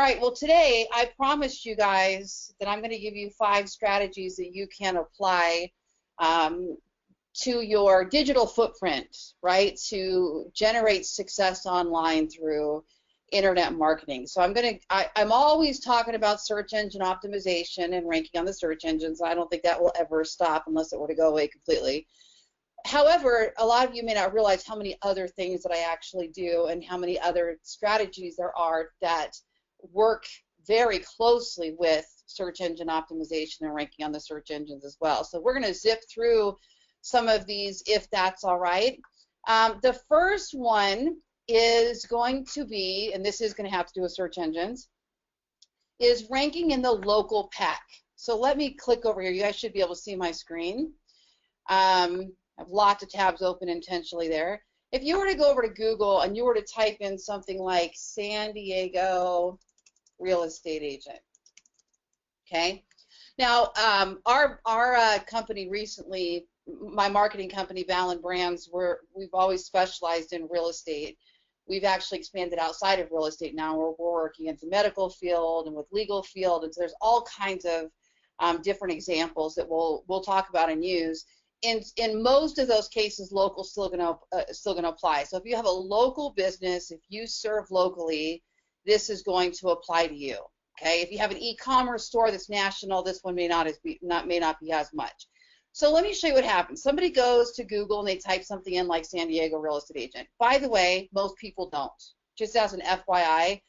right, well today I promised you guys that I'm going to give you 5 strategies that you can apply to your digital footprint, right, to generate success online through internet marketing. So I'm always talking about search engine optimization and ranking on the search engines. I don't think that will ever stop unless it were to go away completely. However, a lot of you may not realize how many other things that I actually do and how many other strategies there are that work very closely with search engine optimization and ranking on the search engines as well. So we're going to zip through some of these if that's all right. The first one is going to be, and this is going to have to do with search engines, is ranking in the local pack. So let me click over here. You guys should be able to see my screen. I have lots of tabs open intentionally there. If you were to go over to Google and you were to type in something like San Diego real estate agent, okay? Now, our company recently, my marketing company, Ballen Brands, we've always specialized in real estate. We've actually expanded outside of real estate now. We're working in the medical field and with legal field, and so there's all kinds of different examples that we'll talk about and use. In most of those cases, local still going to apply. So if you have a local business, if you serve locally, this is going to apply to you. Okay. If you have an e-commerce store that's national, this one may not be as much. So let me show you what happens. Somebody goes to Google and they type something in like San Diego real estate agent. By the way, most people don't. Just as an FYI,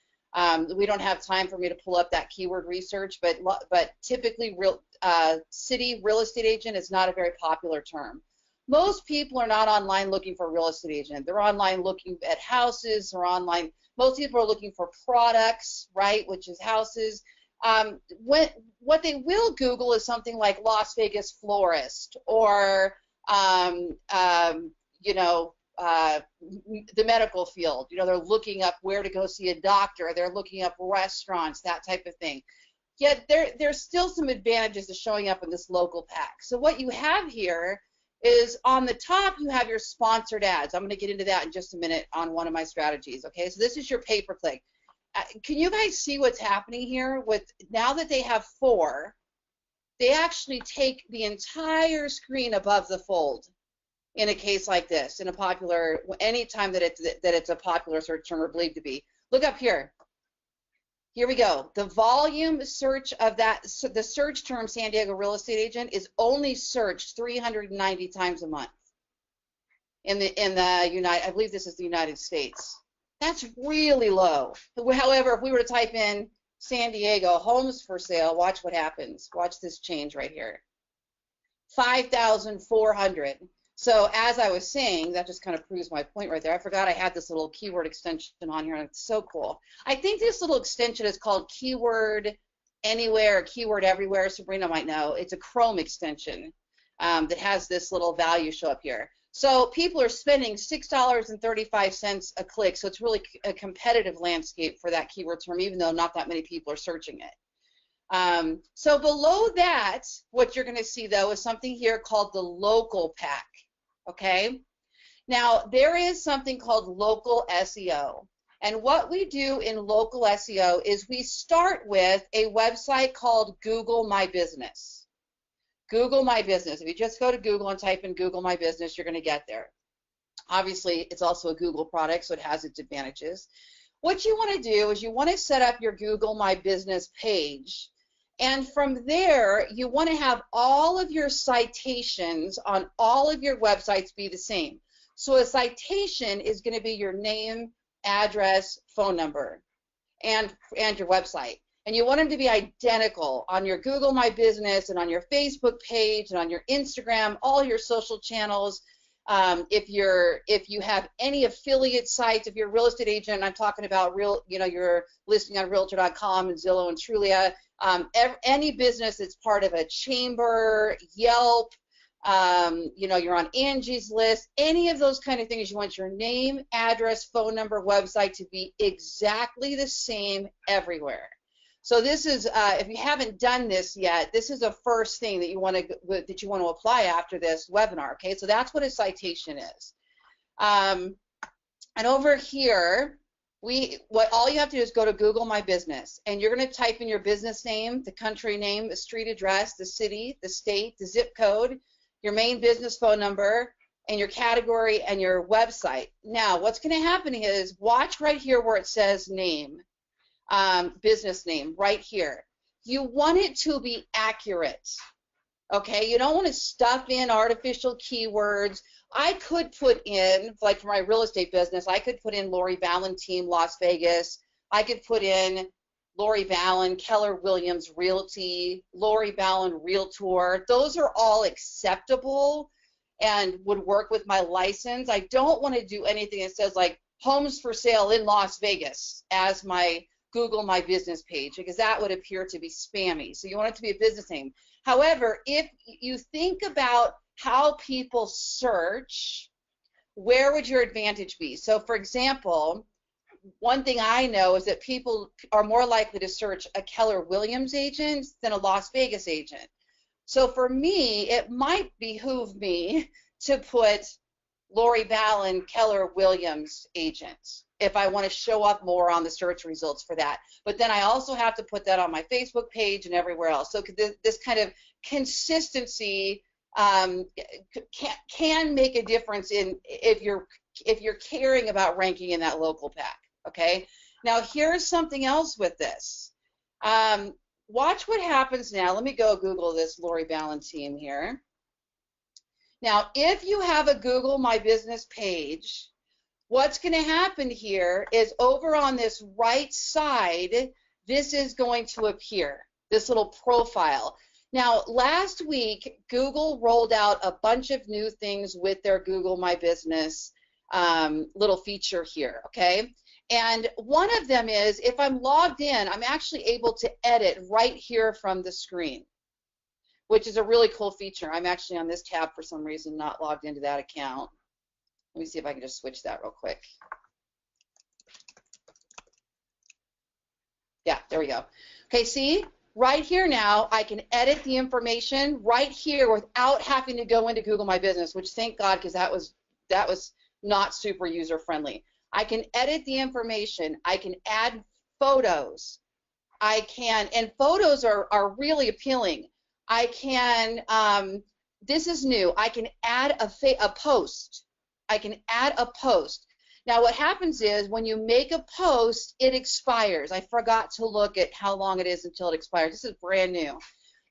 we don't have time for me to pull up that keyword research, but typically city real estate agent is not a very popular term. Most people are not online looking for a real estate agent. They're online looking at houses, or online. Most people are looking for products, right, which is houses. What they will Google is something like Las Vegas florist, or you know, the medical field. You know, they're looking up where to go see a doctor. They're looking up restaurants, that type of thing. Yet there's still some advantages to showing up in this local pack. So what you have here is on the top you have your sponsored ads. I'm going to get into that in just a minute on one of my strategies. Okay, so this is your pay-per-click. Can you guys see what's happening here? With now that they have 4, they actually take the entire screen above the fold. In a case like this, in a popular, anytime that it's a popular search term or believed to be. Look up here. Here we go. The volume search of that, the search term San Diego real estate agent is only searched 390 times a month in the I believe this is the United States. That's really low. However, if we were to type in San Diego homes for sale, watch what happens. Watch this change right here. 5,400. So as I was saying, that just kind of proves my point right there. I forgot I had this little keyword extension on here, and it's so cool. I think this little extension is called Keyword Anywhere or Keyword Everywhere. Sabrina might know. It's a Chrome extension that has this little value show up here. So people are spending $6.35 a click, so it's really a competitive landscape for that keyword term, even though not that many people are searching it. So below that, what you're going to see, though, is something here called the local pack. Okay, now there is something called local SEO, and what we do in local SEO is we start with a website called Google My Business. Google My Business. If you just go to Google and type in Google My Business, you're going to get there. Obviously, it's also a Google product, so it has its advantages. What you want to do is you want to set up your Google My Business page. And from there, you want to have all of your citations on all of your websites be the same. So a citation is going to be your name, address, phone number, and your website. And you want them to be identical on your Google My Business and on your Facebook page and on your Instagram, all your social channels. If you have any affiliate sites, if you're a real estate agent, I'm talking about you're listing on Realtor.com and Zillow and Trulia. Any business that's part of a chamber, Yelp, you're on Angie's List, any of those kind of things, you want your name, address, phone number, website to be exactly the same everywhere. So this is, if you haven't done this yet, this is the first thing that you want to apply after this webinar. Okay, so that's what a citation is. And over here, All you have to do is go to Google My Business, and you're going to type in your business name, the country name, the street address, the city, the state, the zip code, your main business phone number, and your category and your website. Now, what's going to happen is, watch right here where it says name, business name, right here. You want it to be accurate. Okay, you don't want to stuff in artificial keywords. I could put in, like for my real estate business, I could put in Lori Ballen Team Las Vegas. I could put in Lori Ballen, Keller Williams Realty, Lori Ballen Realtor. Those are all acceptable and would work with my license. I don't want to do anything that says like homes for sale in Las Vegas as my Google My Business page, because that would appear to be spammy. So you want it to be a business name. However, if you think about how people search, where would your advantage be? So for example, one thing I know is that people are more likely to search a Keller Williams agent than a Las Vegas agent. So for me, it might behoove me to put Lori Ballen, Keller Williams agent, if I want to show up more on the search results for that. But then I also have to put that on my Facebook page and everywhere else. So this kind of consistency can make a difference in if you're caring about ranking in that local pack. Okay. Now here's something else with this. Watch what happens now. Let me go Google this Lori Ballen team here. Now, if you have a Google My Business page, what's going to happen here is over on this right side, this is going to appear, this little profile. Now, last week, Google rolled out a bunch of new things with their Google My Business little feature here, okay? And one of them is, if I'm logged in, I'm actually able to edit right here from the screen, which is a really cool feature. I'm actually on this tab for some reason, not logged into that account. Let me see if I can just switch that real quick. Yeah, there we go. Okay, see? Right here now, I can edit the information right here without having to go into Google My Business, which thank God, because that was not super user-friendly. I can edit the information. I can add photos. I can, and photos are really appealing. I can, this is new, I can add a post. I can add a post. Now what happens is when you make a post, it expires. I forgot to look at how long it is until it expires. This is brand new.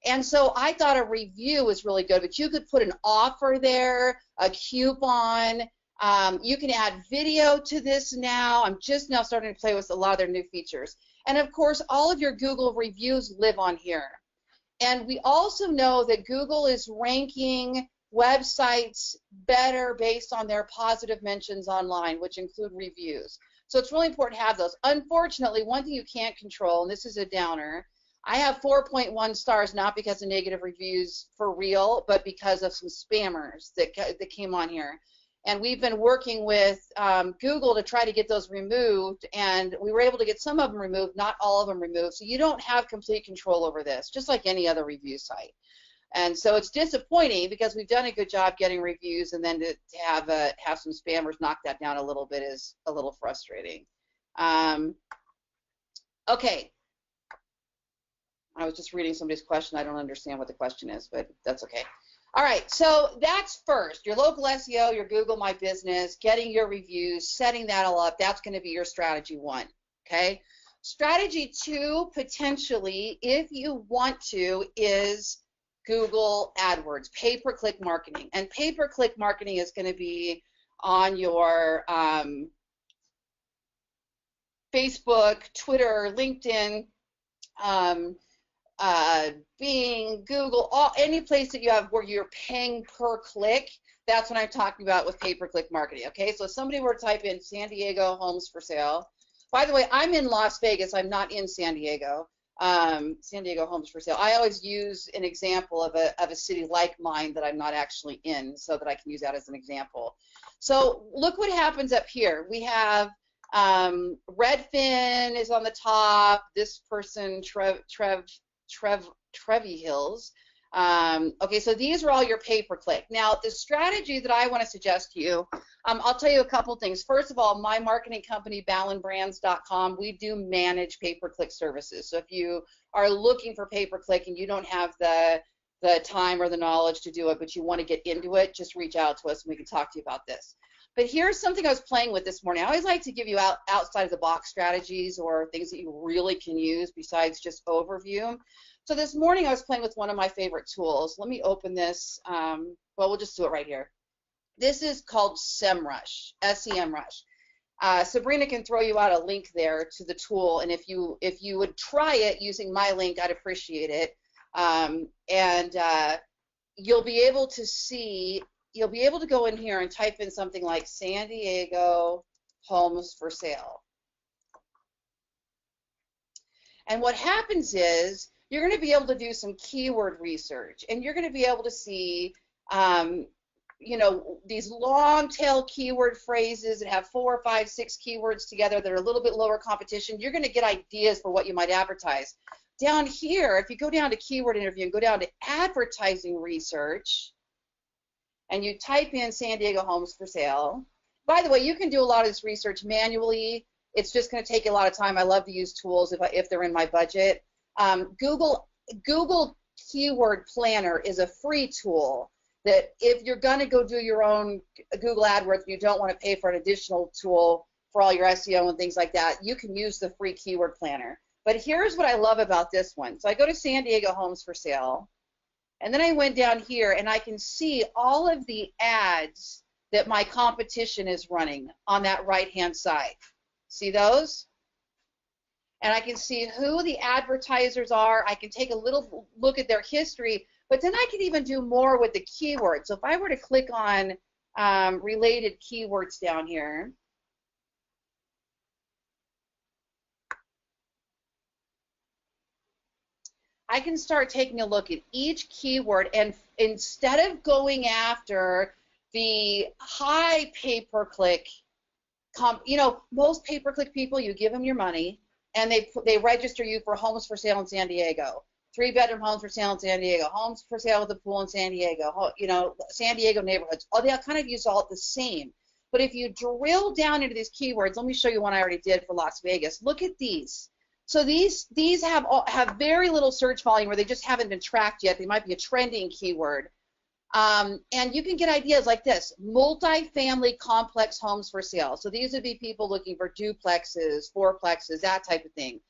And so I thought a review was really good, but you could put an offer there, a coupon. You can add video to this now. I'm just now starting to play with a lot of their new features. And of course, all of your Google reviews live on here. And we also know that Google is ranking websites better based on their positive mentions online, which include reviews. So it's really important to have those. Unfortunately, one thing you can't control, and this is a downer, I have 4.1 stars, not because of negative reviews for real, but because of some spammers that came on here. And we've been working with Google to try to get those removed, and we were able to get some of them removed, not all of them removed. So you don't have complete control over this, just like any other review site. And so it's disappointing because we've done a good job getting reviews, and then to have some spammers knock that down a little bit is a little frustrating. Okay. I was just reading somebody's question. I don't understand what the question is, but that's okay. All right, so that's first, your local SEO, your Google My Business, getting your reviews, setting that all up. That's going to be your strategy one, okay? Strategy two, potentially, if you want to, is Google AdWords, pay-per-click marketing. And pay-per-click marketing is going to be on your Facebook, Twitter, LinkedIn, Bing, Google, any place that you have where you're paying per click. That's what I'm talking about with pay-per-click marketing. Okay, so if somebody were to type in San Diego homes for sale. By the way, I'm in Las Vegas. I'm not in San Diego. San Diego homes for sale. I always use an example of a city like mine that I'm not actually in, so that I can use that as an example. So look what happens up here. We have Redfin is on the top. This person, Trevi Hills, Okay, so these are all your pay-per-click. Now, the strategy that I want to suggest to you, I'll tell you a couple things. First of all, my marketing company, ballenbrands.com, we do manage pay-per-click services. So if you are looking for pay-per-click and you don't have the time or the knowledge to do it, but you want to get into it, just reach out to us and we can talk to you about this. But here's something I was playing with this morning. I always like to give you outside of the box strategies or things that you really can use besides just overview. So this morning I was playing with one of my favorite tools. Let me open this. Well, we'll just do it right here. This is called SEMrush, SEMrush. Sabrina can throw you out a link there to the tool, and if you would try it using my link, I'd appreciate it. You'll be able to see, you'll be able to go in here and type in something like San Diego homes for sale. And what happens is you're going to be able to do some keyword research, and you're going to be able to see, you know, these long tail keyword phrases that have 4, 5, 6 keywords together that are a little bit lower competition. You're going to get ideas for what you might advertise. Down here, if you go down to keyword interview and go down to advertising research, and you type in San Diego homes for sale. By the way, you can do a lot of this research manually. It's just going to take a lot of time. I love to use tools if they're in my budget. Google Keyword Planner is a free tool that if you're going to go do your own Google AdWords and you don't want to pay for an additional tool for all your SEO and things like that, you can use the free Keyword Planner. But here's what I love about this one. So I go to San Diego homes for sale, and then I went down here and I can see all of the ads that my competition is running on that right-hand side. See those? And I can see who the advertisers are. I can take a little look at their history, but then I can even do more with the keywords. So if I were to click on related keywords down here, I can start taking a look at each keyword, and instead of going after the high pay-per-click, you know, most pay-per-click people, you give them your money, and they register you for homes for sale in San Diego, 3-bedroom homes for sale in San Diego, homes for sale with a pool in San Diego, you know, San Diego neighborhoods. Oh, they kind of use all the same. But if you drill down into these keywords, let me show you one I already did for Las Vegas. Look at these. So these have very little search volume, or they just haven't been tracked yet. They might be a trending keyword. And you can get ideas like this: multi-family complex homes for sale. So these would be people looking for duplexes, fourplexes, that type of thing.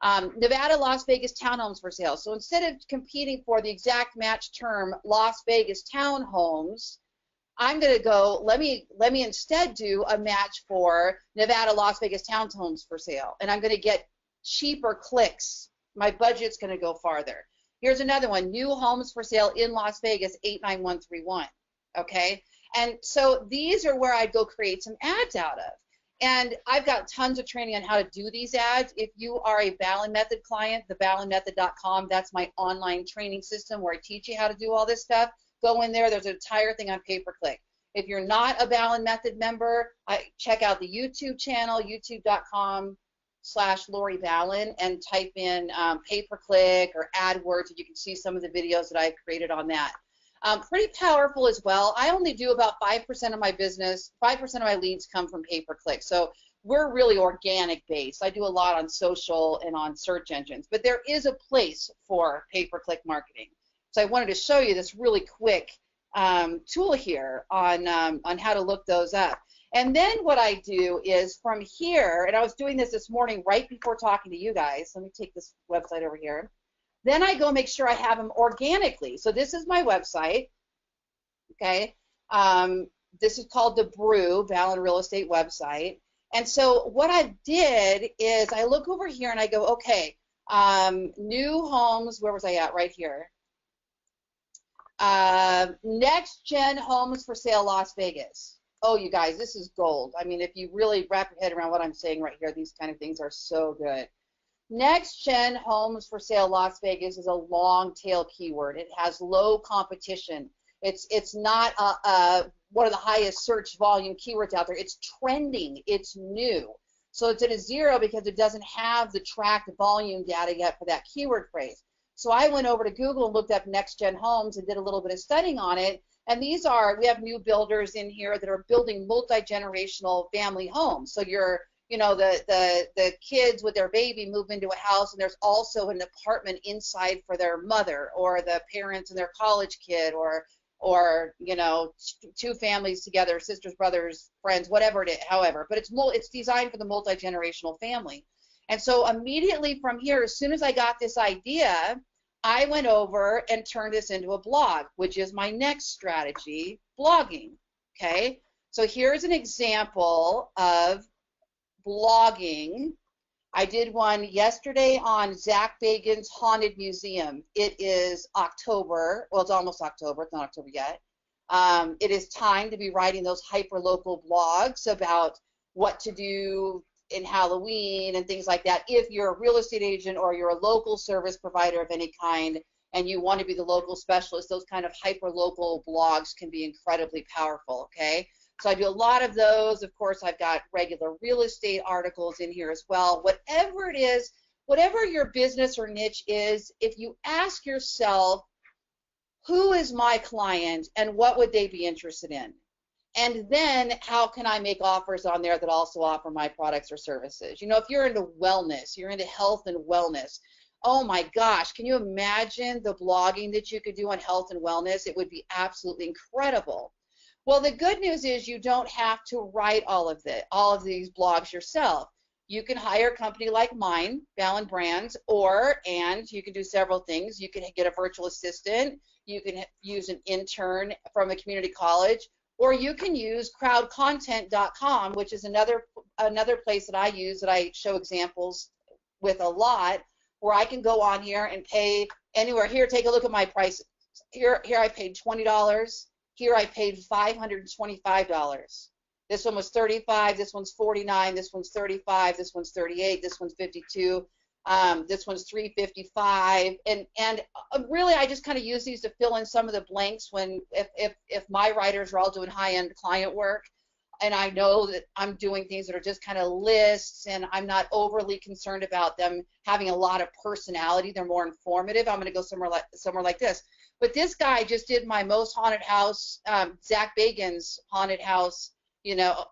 Nevada, Las Vegas townhomes for sale. So instead of competing for the exact match term Las Vegas townhomes, I'm going to go, let me instead do a match for Nevada, Las Vegas townhomes for sale. And I'm going to get cheaper clicks. My budget's going to go farther. Here's another one: new homes for sale in Las Vegas, 89131. Okay, and so these are where I'd go create some ads out of. And I've got tons of training on how to do these ads. If you are a Ballen Method client, theballenmethod.com, that's my online training system where I teach you how to do all this stuff. Go in there. There's an entire thing on pay-per-click. If you're not a Ballen Method member, check out the YouTube channel, youtube.com/Lori Ballen, and type in pay-per-click or AdWords, and you can see some of the videos that I've created on that. Pretty powerful as well. I only do about 5% of my business, 5% of my leads come from pay-per-click. So we're really organic based. I do a lot on social and on search engines, but there is a place for pay-per-click marketing. So I wanted to show you this really quick tool here on how to look those up. And then what I do is from here, and I was doing this morning right before talking to you guys. Let me take this website over here. Then I go make sure I have them organically. So this is my website, okay? This is called the Brew, Ballen Real Estate website. And so what I did is I look over here and I go, okay, new homes, where was I at? Right here. Next gen homes for sale, Las Vegas. Oh, you guys, this is gold. I mean, if you really wrap your head around what I'm saying right here, these kind of things are so good. Next gen homes for sale Las Vegas is a long tail keyword. It has low competition. It's not one of the highest search volume keywords out there. It's trending. It's new. So it's at a 0 because it doesn't have the tracked volume data yet for that keyword phrase. So I went over to Google and looked up next gen homes and did a little bit of studying on it. And these are, we have new builders in here that are building multi-generational family homes. So you're, you know, the kids with their baby move into a house, and there's also an apartment inside for their mother, or the parents and their college kid, or you know, two families together, sisters, brothers, friends, whatever it is, however. But it's designed for the multi-generational family. And so immediately from here, as soon as I got this idea, I went over and turned this into a blog, which is my next strategy, blogging. Okay, so here's an example of blogging. I did one yesterday on Zach Bagans' Haunted Museum. It is October. Well, it's almost October. It's not October yet. It is time to be writing those hyper-local blogs about what to do in Halloween and things like that. If you're a real estate agent or you're a local service provider of any kind and you want to be the local specialist, those kind of hyper-local blogs can be incredibly powerful, okay? So I do a lot of those. Of course, I've got regular real estate articles in here as well. Whatever it is, whatever your business or niche is, if you ask yourself, who is my client and what would they be interested in? And then how can I make offers on there that also offer my products or services? You know, if you're into wellness, you're into health and wellness, oh my gosh, can you imagine the blogging that you could do on health and wellness? It would be absolutely incredible. Well, the good news is you don't have to write all of these blogs yourself. You can hire a company like mine, Ballen Brands, and you can do several things. You can get a virtual assistant. You can use an intern from a community college, or you can use crowdcontent.com, which is another place that I use that I show examples with a lot, where I can go on here and pay anywhere. Here, take a look at my prices. Here I paid $20. Here I paid $525. This one was $35. This one's $49. This one's $35. This one's $38. This one's $52. This one's $355. And really, I just kind of use these to fill in some of the blanks when if my writers are all doing high-end client work, and I know that I'm doing things that are just kind of lists, and I'm not overly concerned about them having a lot of personality. They're more informative. I'm going to go somewhere like this. But this guy just did my most haunted house, Zach Bagans' haunted house. You know,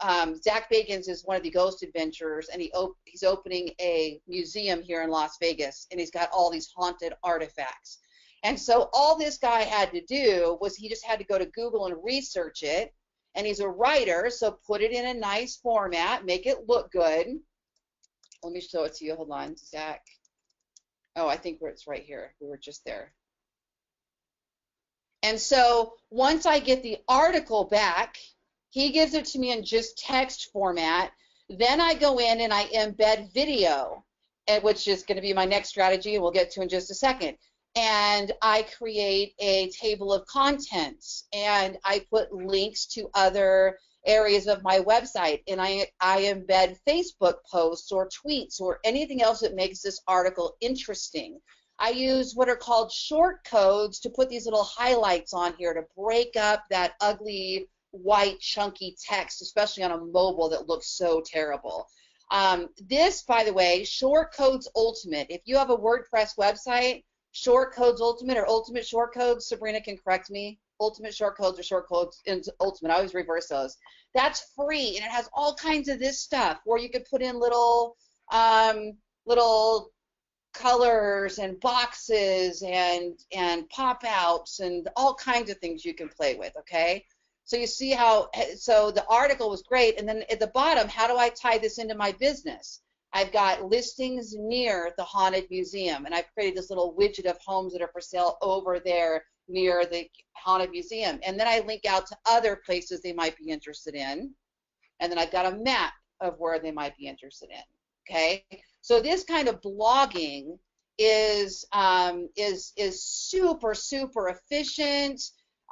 Zach Bagans is one of the ghost adventurers, and he's opening a museum here in Las Vegas, and he's got all these haunted artifacts. And so all this guy had to do was he just had to go to Google and research it, and he's a writer, so put it in a nice format, make it look good. Let me show it to you. Hold on, Zach. Oh, I think it's right here. We were just there. And so once I get the article back, he gives it to me in just text format. Then I go in and I embed video, which is going to be my next strategy, and we'll get to in just a second. And I create a table of contents, and I put links to other areas of my website, and I embed Facebook posts or tweets or anything else that makes this article interesting. I use what are called short codes to put these little highlights on here to break up that ugly white chunky text, especially on a mobile that looks so terrible. This, by the way, Short Codes Ultimate. If you have a WordPress website, Short Codes Ultimate or Ultimate Short Codes, Sabrina can correct me, Ultimate Short Codes or Short Codes Ultimate, I always reverse those. That's free, and it has all kinds of this stuff where you could put in little colors and boxes and pop-outs and all kinds of things you can play with, okay? So you see how, so the article was great, and then at the bottom, how do I tie this into my business? I've got listings near the Haunted Museum, and I've created this little widget of homes that are for sale over there near the Haunted Museum. And then I link out to other places they might be interested in, and then I've got a map of where they might be interested in, okay? So this kind of blogging is super, super efficient.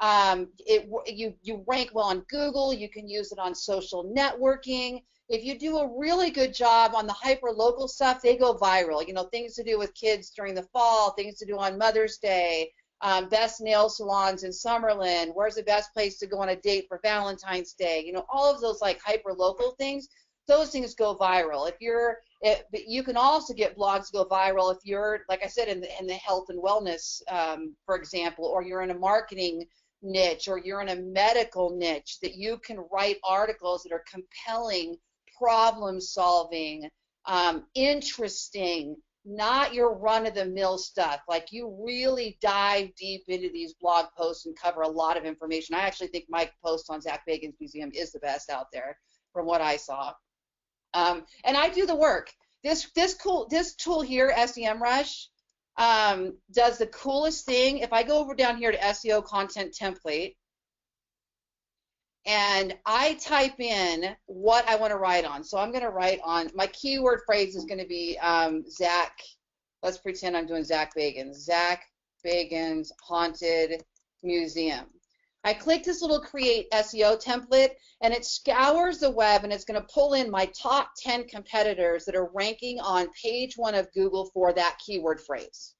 You rank well on Google. You can use it on social networking. If you do a really good job on the hyper-local stuff, they go viral. You know, things to do with kids during the fall, things to do on Mother's Day, best nail salons in Summerlin, where's the best place to go on a date for Valentine's Day. You know, all of those like hyper-local things, those things go viral. If you're But you can also get blogs go viral if you're, like I said, in the health and wellness, for example, or you're in a marketing niche, or you're in a medical niche, that you can write articles that are compelling, problem solving, interesting, not your run-of-the-mill stuff. Like, you really dive deep into these blog posts and cover a lot of information. I actually think my post on Zach Bagans' museum is the best out there from what I saw. And I do the work. This tool here, SEMrush, does the coolest thing. If I go over down here to SEO content template, and I type in what I want to write on. So I'm going to write on, my keyword phrase is going to be Zach, let's pretend I'm doing Zach Bagans Haunted Museum. I click this little create SEO template, and it scours the web, and it's going to pull in my top 10 competitors that are ranking on page 1 of Google for that keyword phrase.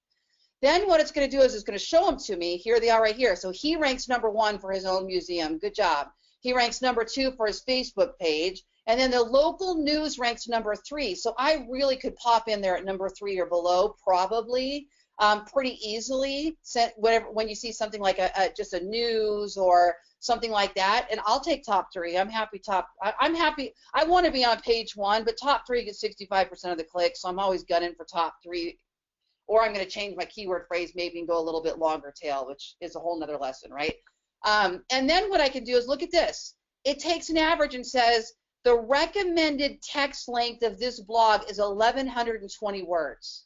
Then what it's going to do is it's going to show them to me. Here they are right here. So he ranks #1 for his own museum. Good job. He ranks #2 for his Facebook page, and then the local news ranks #3. So I really could pop in there at #3 or below, probably pretty easily. When you see something like just a news or something like that, and I'll take top 3. I'm happy. I'm happy. I want to be on page 1, but top 3 gets 65% of the clicks, so I'm always gunning for top 3. Or I'm going to change my keyword phrase maybe and go a little bit longer tail, which is a whole nother lesson, right? And then what I can do is look at this. It takes an average and says the recommended text length of this blog is 1,120 words.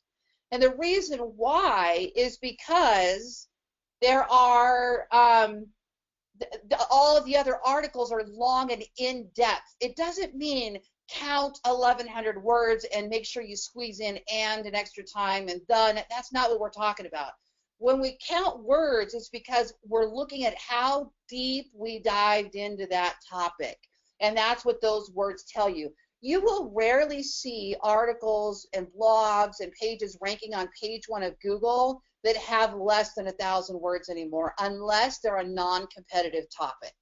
And the reason why is because there are all of the other articles are long and in-depth. It doesn't mean count 1,100 words and make sure you squeeze in and an extra time and the. That's not what we're talking about. When we count words, it's because we're looking at how deep we dived into that topic. And that's what those words tell you. You will rarely see articles and blogs and pages ranking on page 1 of Google that have less than 1,000 words anymore, unless they're a non-competitive topic.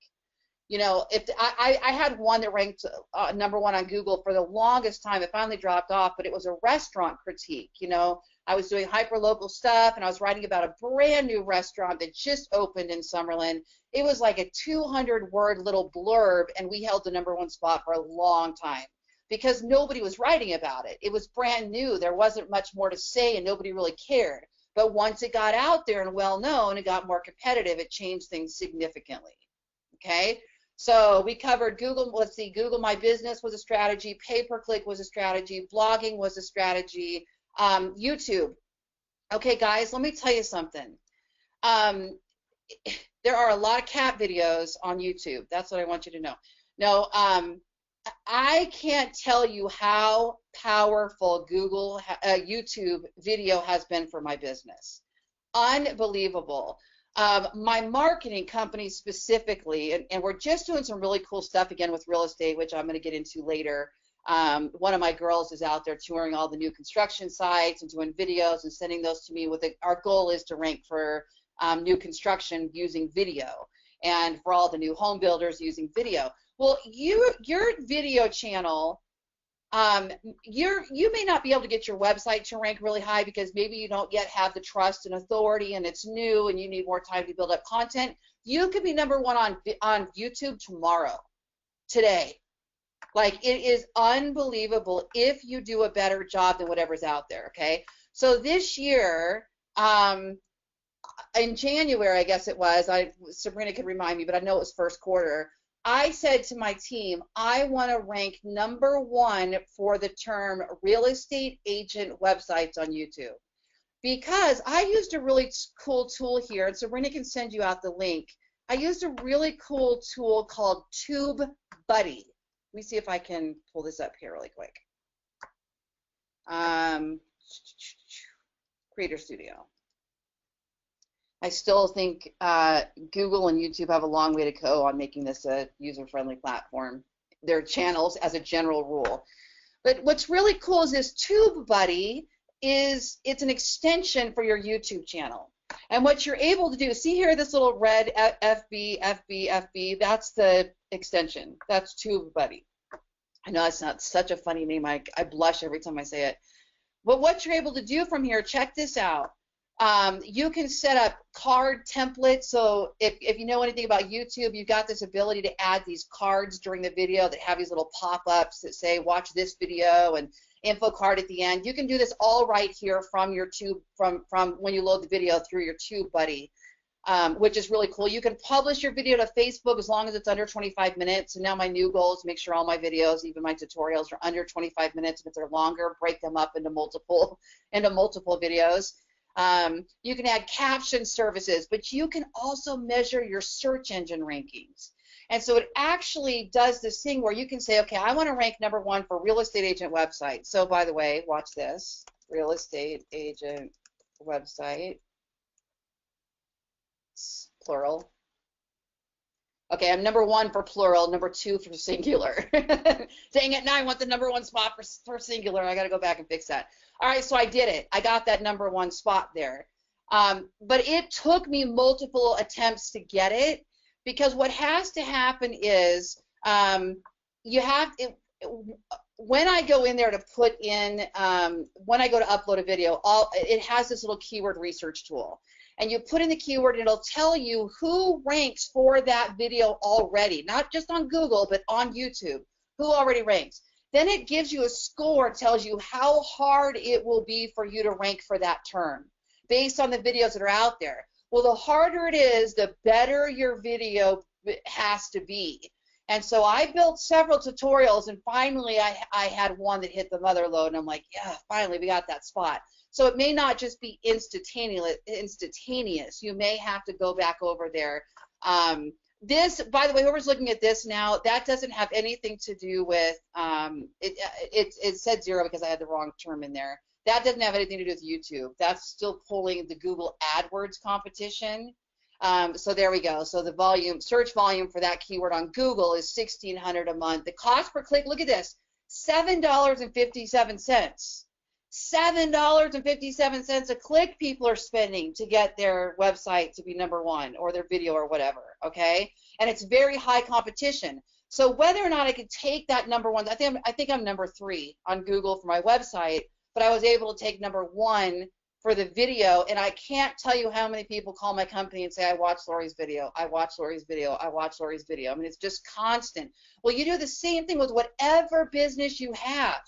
You know, if I had one that ranked #1 on Google for the longest time. It finally dropped off, but it was a restaurant critique. You know, I was doing hyper-local stuff, and I was writing about a brand new restaurant that just opened in Summerlin. It was like a 200-word little blurb, and we held the #1 spot for a long time because nobody was writing about it. It was brand new. There wasn't much more to say, and nobody really cared. But once it got out there and well-known, it got more competitive. It changed things significantly. Okay? So we covered Google. Let's see, Google My Business was a strategy. Pay-per-click was a strategy. Blogging was a strategy. YouTube. Okay, guys, let me tell you something. There are a lot of cat videos on YouTube. That's what I want you to know. No, I can't tell you how powerful YouTube video has been for my business. Unbelievable. My marketing company specifically, and we're just doing some really cool stuff again with real estate, which I'm going to get into later. One of my girls is out there touring all the new construction sites and doing videos and sending those to me. Our goal is to rank for new construction using video, and for all the new home builders using video. Well, your video channel, you may not be able to get your website to rank really high because maybe you don't yet have the trust and authority, and it's new and you need more time to build up content. You could be #1 on YouTube tomorrow, today. Like, it is unbelievable if you do a better job than whatever's out there, okay? So this year, in January, I guess it was, Sabrina could remind me, but I know it was first quarter, I said to my team, I want to rank #1 for the term real estate agent websites on YouTube. Because I used a really cool tool here, and Sabrina can send you out the link. I used a really cool tool called TubeBuddy. Let me see if I can pull this up here really quick. Creator Studio. I still think Google and YouTube have a long way to go on making this a user-friendly platform. Their channels as a general rule. But what's really cool is this TubeBuddy it's an extension for your YouTube channel. And what you're able to do, see here this little red FB, that's the extension. That's TubeBuddy. I know that's not such a funny name. I blush every time I say it. But what you're able to do from here, check this out. You can set up card templates. So if you know anything about YouTube, you've got this ability to add these cards during the video that have these little pop-ups that say watch this video and info card at the end. You can do this all right here from your tube, from when you load the video through your tube buddy, which is really cool. You can publish your video to Facebook as long as it's under 25 minutes. And now my new goal is to make sure all my videos, even my tutorials, are under 25 minutes. And if they're longer, break them up into multiple videos. You can add caption services, but you can also measure your search engine rankings. And so it actually does this thing where you can say, okay, I want to rank #1 for real estate agent website. So by the way, watch this, real estate agent website, plural. Okay, I'm #1 for plural, #2 for singular. Dang it, now I want the #1 spot for singular. I got to go back and fix that. All right, so I did it. I got that #1 spot there. But it took me multiple attempts to get it, because what has to happen is you have it, when I go in there to put in, when I go to upload a video, it has this little keyword research tool. And you put in the keyword, and it'll tell you who ranks for that video already, not just on Google, but on YouTube, who already ranks. Then it gives you a score, tells you how hard it will be for you to rank for that term based on the videos that are out there. Well, the harder it is, the better your video has to be. And so I built several tutorials, and finally I had one that hit the mother lode, and I'm like, yeah, finally we got that spot. So it may not just be instantaneous. You may have to go back over there. This, by the way, whoever's looking at this now, that doesn't have anything to do with, it said 0 because I had the wrong term in there. That doesn't have anything to do with YouTube. That's still pulling the Google AdWords competition. So there we go. So the volume, search volume for that keyword on Google is $1,600 a month. The cost per click, look at this, $7.57. $7.57 a click people are spending to get their website to be #1 or their video or whatever, okay? And it's very high competition. So whether or not I could take that #1, I think I'm #3 on Google for my website, but I was able to take #1 for the video, and I can't tell you how many people call my company and say, I watched Lori's video, I watched Lori's video, I watched Lori's video. I mean, it's just constant. Well, you do the same thing with whatever business you have.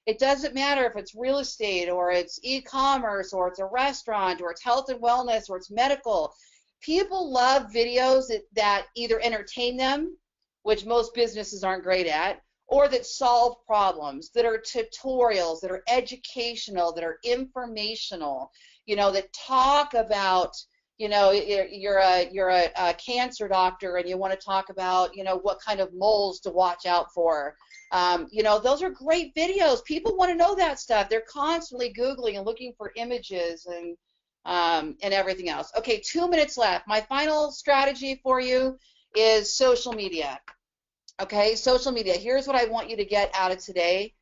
It doesn't matter if it's real estate or it's e-commerce or it's a restaurant or it's health and wellness or it's medical. People love videos that either entertain them, which most businesses aren't great at, or that solve problems, that are tutorials, that are educational, that are informational, you know, that talk about, you know, you're a cancer doctor and you want to talk about, you know, what kind of moles to watch out for. You know, those are great videos. People want to know that stuff. They're constantly Googling and looking for images and everything else. Okay, 2 minutes left. My final strategy for you is social media. Okay, social media. Here's what I want you to get out of today.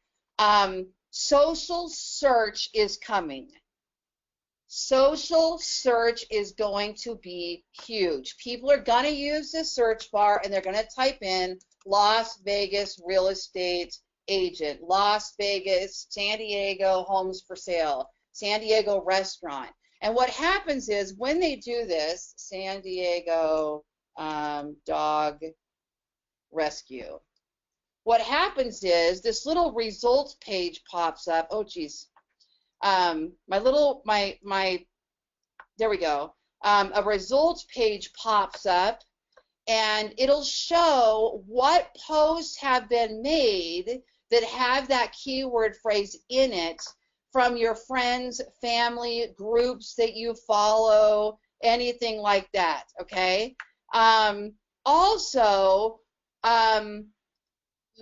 Social search is coming. Social search is going to be huge. People are going to use this search bar and they're going to type in Las Vegas real estate agent, Las Vegas, San Diego homes for sale, San Diego restaurant. And what happens is when they do this, San Diego dog rescue, what happens is this little results page pops up. Oh geez, there we go. A results page pops up, and it'll show what posts have been made that have that keyword phrase in it from your friends, family, groups that you follow, anything like that, okay? Also,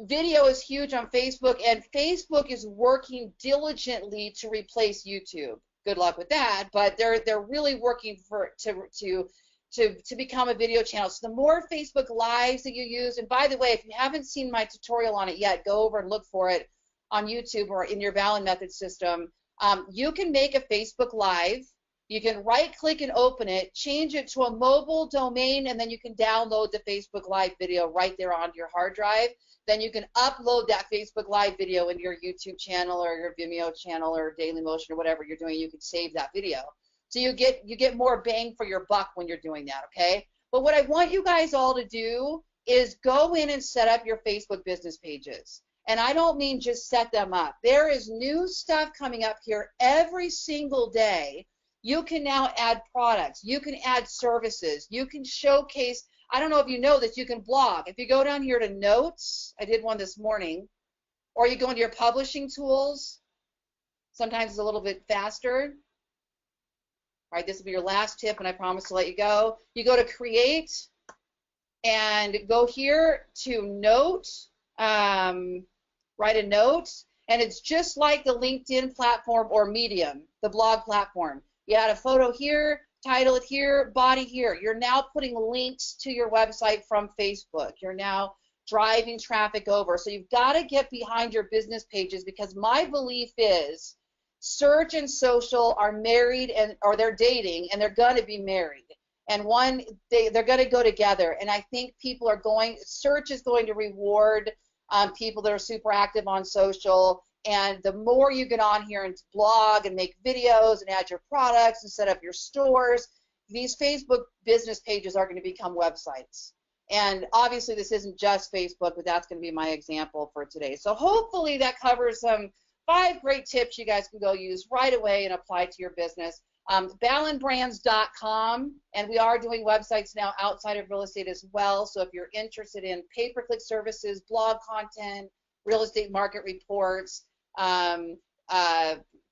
video is huge on Facebook, and Facebook is working diligently to replace YouTube. Good luck with that, but they're really working to become a video channel. So the more Facebook Lives that you use, and by the way, if you haven't seen my tutorial on it yet, go over and look for it on YouTube or in your Ballen method system. You can make a Facebook Live You can right-click and open it, change it to a mobile domain, and then you can download the Facebook Live video right there onto your hard drive. Then you can upload that Facebook Live video into your YouTube channel or your Vimeo channel or Dailymotion or whatever you're doing. You can save that video. So you get more bang for your buck when you're doing that, okay? But what I want you guys all to do is go in and set up your Facebook business pages. And I don't mean just set them up. There is new stuff coming up here every single day. You can now add products. You can add services. You can showcase. I don't know if you know this, you can blog. If you go down here to notes, I did one this morning, or you go into your publishing tools, sometimes it's a little bit faster. All right, this will be your last tip, and I promise to let you go. You go to create and go here to note, write a note, and it's just like the LinkedIn platform or Medium, the blog platform. You add a photo here, title it here, body here. You're now putting links to your website from Facebook. You're now driving traffic over. So you've got to get behind your business pages, because my belief is search and social are married, or they're dating, and they're going to be married. And they're going to go together. And I think search is going to reward people that are super active on social. And the more you get on here and blog and make videos and add your products and set up your stores, these Facebook business pages are going to become websites. And obviously this isn't just Facebook, but that's going to be my example for today. So hopefully that covers some 5 great tips you guys can go use right away and apply to your business. Ballenbrands.com, and we are doing websites now outside of real estate as well. So if you're interested in pay-per-click services, blog content, real estate market reports,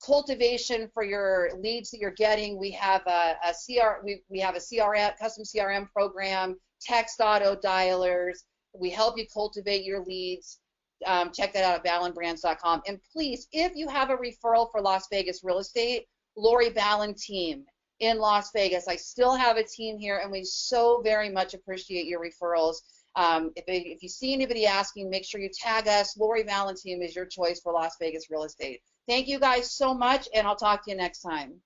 cultivation for your leads that you're getting, we have a CRM, custom CRM program, text auto dialers. We help you cultivate your leads. Check that out at ballenbrands.com. And please, if you have a referral for Las Vegas real estate, Lori Ballen team in Las Vegas. I still have a team here, and we so very much appreciate your referrals. If you see anybody asking, make sure you tag us. Lori Ballen team is your choice for Las Vegas real estate. Thank you guys so much, and I'll talk to you next time.